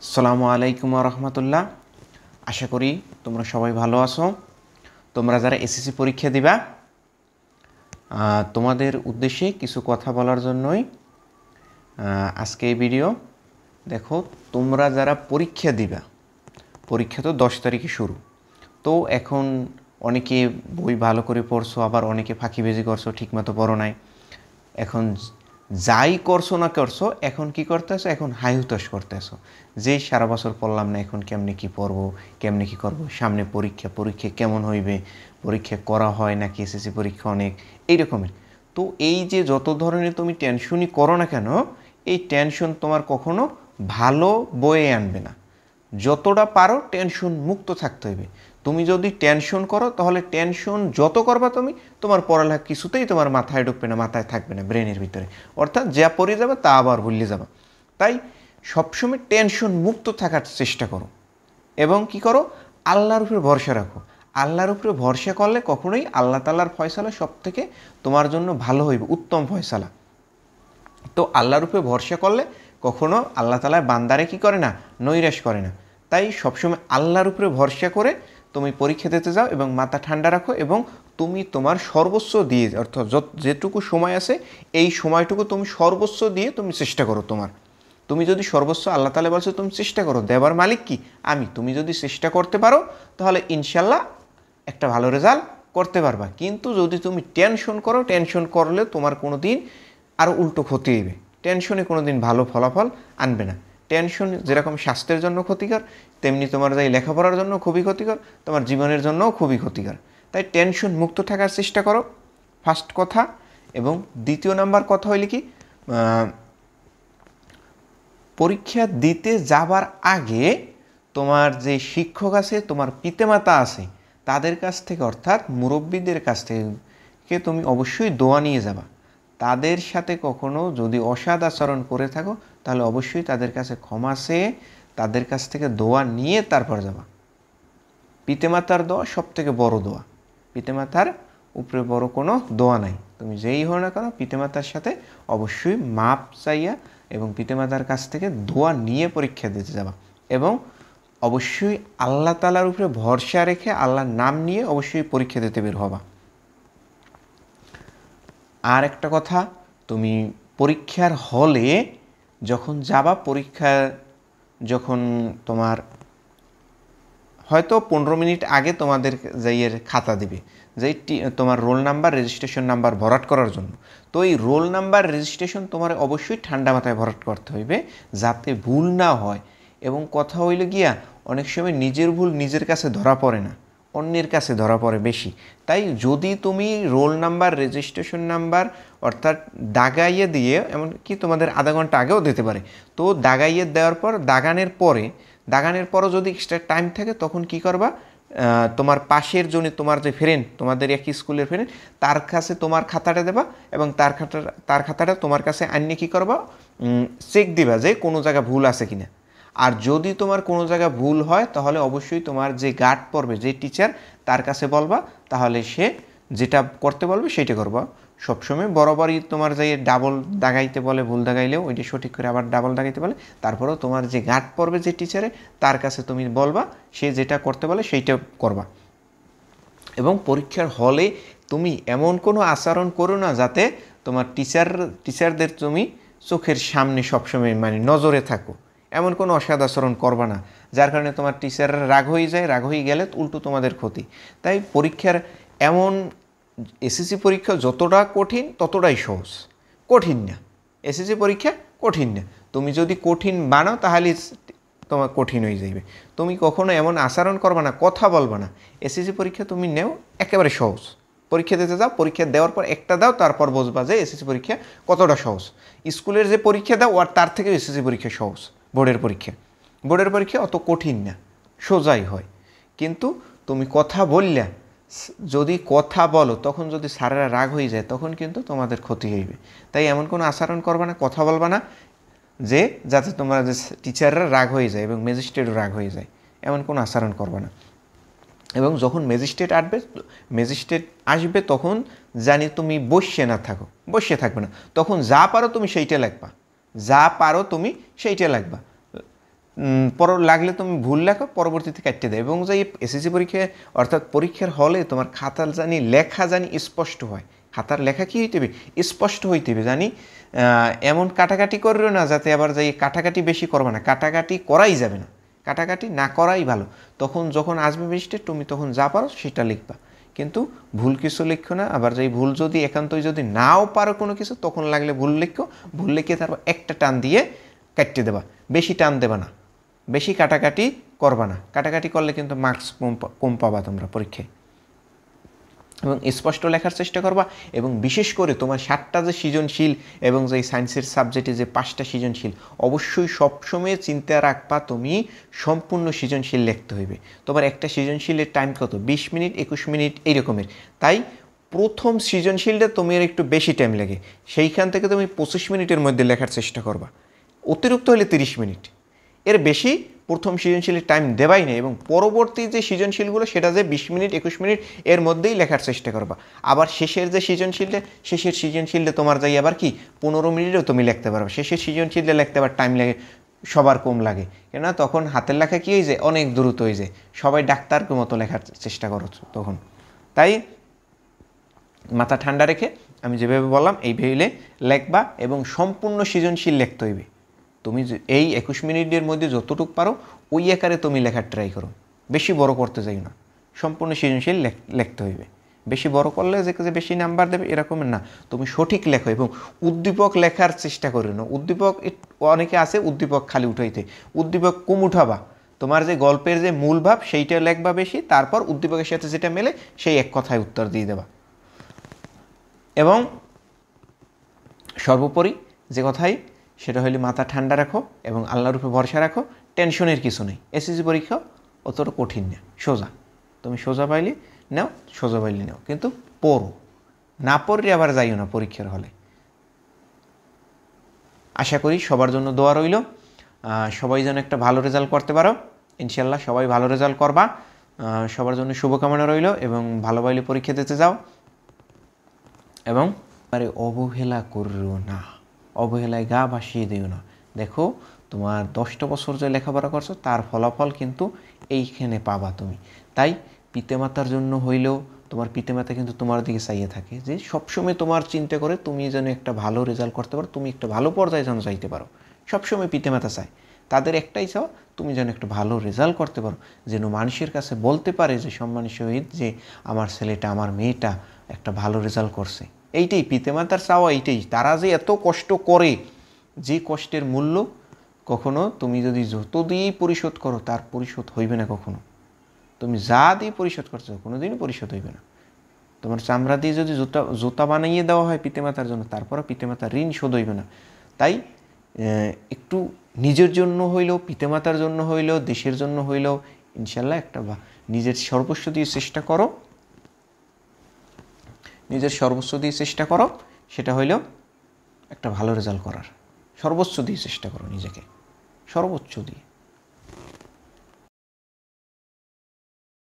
আসসালামু আলাইকুম ওয়া রাহমাতুল্লাহ। আশা করি তোমরা সবাই ভালো আছো। তোমরা যারা এসএসসি পরীক্ষা দিবা তোমাদের উদ্দেশ্যে কিছু কথা বলার জন্যই আজকে এই ভিডিও। দেখো, তোমরা যারা পরীক্ষা দিবা, পরীক্ষা তো 10 তারিখে শুরু। তো এখন অনেকে বই ভালো করে পড়ছো, আবার অনেকে ফাঁকিবাজি করছো, ঠিকমতো পড়ো নাই। এখন যাই করছো না করছো, এখন কি করতেছো? এখন হাই হুতাশ করতেছো যে সারা বছর পড়লাম না, এখন কেমনে কি পড়বো, কেমনে কি করবো, সামনে পরীক্ষা, পরীক্ষা কেমন হইবে, পরীক্ষা করা হয় নাকি এসএসসি পরীক্ষা অনেক এই রকমের। তো এই যে যত ধরনের তুমি টেনশনই করো না কেন, এই টেনশন তোমার কখনো ভালো বয়ে আনবে না। যতটা পারো টেনশন মুক্ত থাকতে হবে। তুমি যদি টেনশন করো তাহলে টেনশন যত করবা তুমি, তোমার পড়ালেখা কিছুতেই তোমার মাথায় ঢুকবে না, মাথায় থাকবে না, ব্রেনের ভিতরে। অর্থাৎ যা পড়ে যাবে তা আবার ভুলে যাবা। তাই সবসময় টেনশন মুক্ত থাকার চেষ্টা করো এবং কি করো, আল্লাহর উপরে ভরসা রাখো। আল্লাহর উপরে ভরসা করলে কখনোই আল্লাহ তাআলার ফয়সালা সব থেকে তোমার জন্য ভালো হইবে, উত্তম ফয়সালা। তো আল্লাহর উপরে ভরসা করলে কখনো আল্লাহ তাআলা বান্দারে কি করে না, নৈরাশ করে না। তাই সবসময় আল্লাহর উপরে ভরসা করে তুমি পরীক্ষা দিতে যাও এবং মাথা ঠান্ডা রাখো এবং তুমি তোমার সর্বোচ্চ দিয়ে, অর্থাৎ যেটুকু সময় আছে এই সময়টুকু তুমি সর্বোচ্চ দিয়ে তুমি চেষ্টা করো। তুমি যদি সর্বোচ্চ, আল্লাহ তাআলা বলছে তুমি চেষ্টা করো, দেবার মালিক কি আমি। তুমি যদি চেষ্টা করতে পারো তাহলে ইনশাল্লাহ একটা ভালো রেজাল্ট করতে পারবা। কিন্তু যদি তুমি টেনশন করো, টেনশন করলে তোমার কোনো দিন আরও উল্টো ক্ষতি হইবে। টেনশনে কোনো দিন ভালো ফলাফল আনবে না। টেনশন যেরকম স্বাস্থ্যের জন্য ক্ষতিকর, তেমনি তোমার যাই লেখাপড়ার জন্য খুবই ক্ষতিকর, তোমার জীবনের জন্যও খুবই ক্ষতিকর। তাই টেনশন মুক্ত থাকার চেষ্টা করো, ফার্স্ট কথা। এবং দ্বিতীয় নাম্বার কথা হইলে কি, পরীক্ষা দিতে যাবার আগে তোমার যে শিক্ষক আছে, তোমার পিতামাতা আছে, তাদের কাছ থেকে, অর্থাৎ মুরব্বীদের কাছ থেকে তুমি অবশ্যই দোয়া নিয়ে যাবা। তাদের সাথে কখনো যদি অসৎ আচরণ করে থাকো তাহলে অবশ্যই তাদের কাছে ক্ষমা চেয়ে তাদের কাছ থেকে দোয়া নিয়ে তারপর যাবা। পিতামাতার দোয়া সব থেকে বড় দোয়া। পিতামাতার উপরে বড় কোনো দোয়া নাই। তুমি যেই হও না কেন পিতামাতার সাথে অবশ্যই মাপ চাইয়া এবং পিতামাতার কাছ থেকে দোয়া নিয়ে পরীক্ষা দিতে যাবা। এবং অবশ্যই আল্লাহ তাআলার উপরে ভরসা রেখে আল্লাহর নাম নিয়ে অবশ্যই পরীক্ষা দিতে বের হবা। আর একটা কথা, তুমি পরীক্ষার হলে যখন যাবা, পরীক্ষা যখন তোমার হয়তো 15 মিনিট আগে তোমাদের যাইয়ের খাতা দিবে, যেই তোমার রোল নাম্বার, রেজিস্ট্রেশন নাম্বার ভরাট করার জন্য। তো এই রোল নাম্বার, রেজিস্ট্রেশন তোমার অবশ্যই ঠান্ডা মাথায় ভরাট করতে হইবে, যাতে ভুল না হয়। এবং কথা হইলে গিয়া অনেক সময় নিজের ভুল নিজের কাছে ধরা পড়ে না, অন্যের কাছে ধরা পড়ে বেশি। তাই যদি তুমি রোল নাম্বার, রেজিস্ট্রেশন নাম্বার অর্থাৎ দাগাইয়ে দিয়ে, এমনকি তোমাদের আধা ঘন্টা আগেও দিতে পারে, তো দাগাইয়ে দেওয়ার পর দাগানের পরও যদি এক্সট্রা টাইম থাকে তখন কি করবা, তোমার পাশের জনে তোমার যে ফ্রেন্ড, তোমাদের একই স্কুলের ফ্রেন্ড, তার কাছে তোমার খাতাটা দেবা এবং তার খাতাটা তোমার কাছে আনিয়ে কী করবা, চেক দিবা যে কোনো জায়গা ভুল আছে কিনা। আর যদি তোমার কোনো জায়গা ভুল হয় তাহলে অবশ্যই তোমার যে গার্ড পড়বে, যে টিচার, তার কাছে বলবা, তাহলে সে যেটা করতে বলবে সেইটা করবা। সবসময় বরাবরই তোমার যে ডাবল দাগাইতে বলে, ভুল দাগাইলেও ওইটা সঠিক করে আবার ডাবল দাগাইতে বলে, তারপরেও তোমার যে গার্ড পড়বে, যে টিচারে, তার কাছে তুমি বলবা, সে যেটা করতে বলে সেইটা করবা। এবং পরীক্ষার হলে তুমি এমন কোনো আচরণ করো না যাতে তোমার টিচারদের তুমি চোখের সামনে সবসময় মানে নজরে থাকো। এমন কোনো অসৎ আচরণ করবা না যার কারণে তোমার টিচাররা রাগ হয়ে যায়, রাগ হয়ে গেলে উল্টো তোমাদের ক্ষতি। তাই পরীক্ষার এমন, এসএসসি পরীক্ষা যতটা কঠিন ততটাই সহজ, কঠিন না। এসএসসি পরীক্ষা কঠিন না। তুমি যদি কঠিন বানাও তাহলে তোমার কঠিন হয়ে যাবে। তুমি কখনো এমন আচরণ করবা না, কথা বলবা না। এসএসসি পরীক্ষা তুমি নেও একেবারে সহজ। পরীক্ষা দিতে যাও, পরীক্ষা দেওয়ার পর একটা দাও, তারপর বুঝবা যে এসএসসি পরীক্ষা কতটা সহজ। স্কুলের যে পরীক্ষা দাও আর তার থেকে এসএসসি পরীক্ষা সহজ। বোর্ডের পরীক্ষা অত কঠিন না, সোজাই হয়। কিন্তু তুমি কথা বললে, যদি কথা বলো তখন যদি স্যারেরা রাগ হয়ে যায় তখন কিন্তু তোমাদের ক্ষতি হইবে। তাই এমন কোনো আচরণ করবা না, কথা বলবা না যে যাতে তোমরা যে টিচাররা রাগ হয়ে যায় এবং ম্যাজিস্ট্রেটও রাগ হয়ে যায়, এমন কোনো আচরণ করবা না। এবং যখন ম্যাজিস্ট্রেট আসবে তখন জানি তুমি বসে থাকবে না, তখন যা পারো তুমি সেইটা লাগবা, লাগলে তুমি ভুল লেখো, পরবর্তীতে কাটতে দেয়। এবং যে এসএসসি পরীক্ষায় অর্থাৎ পরীক্ষার হলে তোমার খাতার জানি লেখা জানি স্পষ্ট হয়, খাতার লেখা কী হইতে হবে, স্পষ্ট হইতে হবে জানি। এমন কাটাকাটি করিও না যাতে আবার যাই কাটাকাটি বেশি করবে না, কাটাকাটি করাই যাবে না, কাটাকাটি না করাই ভালো। তখন যখন আসবে বৃষ্টি তুমি তখন যা পারো সেটা লিখবা, কিন্তু ভুল কিছু লিখো না। আবার যাই ভুল যদি একান্তই যদি নাও পারো কোনো কিছু, তখন লাগলে ভুল লিখো, ভুল লিখে তারপর একটা টান দিয়ে কাটতে দেবা, বেশি টান দেবা না, বেশি কাটাকাটি করবা না। কাটাকাটি করলে কিন্তু মার্কস কম পাবা তোমরা পরীক্ষায়। এবং স্পষ্ট লেখার চেষ্টা করবা। এবং বিশেষ করে তোমার 7টা যে সৃজনশীল এবং যে সায়েন্সের সাবজেক্টে যে 5টা সৃজনশীল, অবশ্যই সবসময় চিন্তা রাখবা তুমি সম্পূর্ণ সৃজনশীল লিখতে হইবে। তোমার একটা সৃজনশীলের টাইম কত, 20 মিনিট 21 মিনিট এই রকমের। তাই প্রথম সৃজনশীলটা তোমার একটু বেশি টাইম লাগে, সেইখান থেকে তুমি 25 মিনিটের মধ্যে লেখার চেষ্টা করবা, অতিরিক্ত হলে 30 মিনিট, এর বেশি প্রথম সৃজনশীলের টাইম দেবাই নেই। এবং পরবর্তী যে সৃজনশীলগুলো সেটা যে 20 মিনিট 21 মিনিট এর মধ্যেই লেখার চেষ্টা করবা। আবার শেষের যে সৃজনশীলটা, শেষের সৃজনশীলটা তোমার যাই আবার কি 15 মিনিটেও তুমি লিখতে পারবে। শেষের সৃজনশীলটা লিখতে আবার টাইম লাগে, সবার কম লাগে, কেননা তখন হাতের লেখা কী হয়ে যায়, অনেক দ্রুত হয়ে যায়, সবাই ডাক্তারকে মতো লেখার চেষ্টা করো তখন। তাই মাথা ঠান্ডা রেখে আমি যেভাবে বললাম এইভাবে লেখবা এবং সম্পূর্ণ সৃজনশীল লিখতে হইবে। তুমি এই 21 মিনিটের মধ্যে যতটুকু পারো ওই আকারে তুমি লেখার ট্রাই করো, বেশি বড় করতে যাই না, সম্পূর্ণ সৃজনশীল লিখতে হইবে। বেশি বড় করলে যে বেশি নাম্বার দেবে এরকমের না, তুমি সঠিক লেখো এবং উদ্দীপক লেখার চেষ্টা করো না। উদ্দীপক অনেকে আছে উদ্দীপক খালি উঠাইতে, উদ্দীপক কম উঠাবা, তোমার যে গল্পের যে মূল ভাব সেইটা লেখবা বেশি, তারপর উদ্দীপকের সাথে যেটা মেলে সেই এক কথায় উত্তর দিয়ে দেবা। এবং সর্বোপরি যে কথাই সেটা হলে মাথা ঠান্ডা রাখো এবং আল্লাহর উপরে ভরসা রাখো, টেনশনের কিছু নেই। এসএসসি পরীক্ষা অতটা কঠিন না, সোজা, তুমি সোজা পাইলে নাও, সোজা পাইলে নাও, কিন্তু পড়ো, না পড়লে আবার যাইও না পরীক্ষার হলে। আশা করি সবার জন্য দোয়া রইল, সবাই যেন একটা ভালো রেজাল্ট করতে পারো, ইনশাল্লাহ সবাই ভালো রেজাল্ট করবা, সবার জন্য শুভকামনা রইল। এবং ভালো ভালো পরীক্ষা দিতে যাও এবং অবহেলা করো না, অবহেলায় গা ভাসিয়ে দিও না। দেখো তোমার 10টা বছর যে লেখাপড়া করছো তার ফলাফল কিন্তু এইখানে পাবা তুমি। তাই পিতামাতার জন্য হইলেও, তোমার পিতামাতা কিন্তু তোমার দিকে চাইয়ে থাকে যে সবসময় তোমার চিন্তা করে তুমি যেন একটা ভালো রেজাল্ট করতে পারো, তুমি একটা ভালো পর্যায়ে যেন চাইতে পারো। সবসময় পিতামাতা চায়, তাদের একটাই চাও তুমি যেন একটা ভালো রেজাল্ট করতে পারো, যেন মানুষের কাছে বলতে পারে যে সম্মানের সহিত যে আমার ছেলেটা আমার মেয়েটা একটা ভালো রেজাল্ট করছে। এইটাই পিতামাতার চাওয়া, এইটাই। তারা যে এত কষ্ট করে, যে কষ্টের মূল্য কখনো তুমি যদি যত দিয়েই পরিশোধ করো তার পরিশোধ হইবে না কখনো। তুমি যা দিয়ে পরিশোধ করছো কোনো দিনই পরিশোধ হইবে না। তোমার চামড়া দিয়ে যদি জুতা বানিয়ে দেওয়া হয় পিতামাতার জন্য, তারপরে পিতামাতার ঋণ শোধ হইবে না। তাই একটু নিজের জন্য হইলেও, পিতামাতার জন্য হইলেও, দেশের জন্য হইলেও ইনশাল্লাহ একটা নিজের সর্বস্ব দিয়ে চেষ্টা করো, নিজের সর্বোচ্চ দিয়ে চেষ্টা করো, সেটা হইলেও একটা ভালো রেজাল্ট করার। সর্বোচ্চ দিয়ে চেষ্টা করো নিজেকে, সর্বোচ্চ দিয়ে।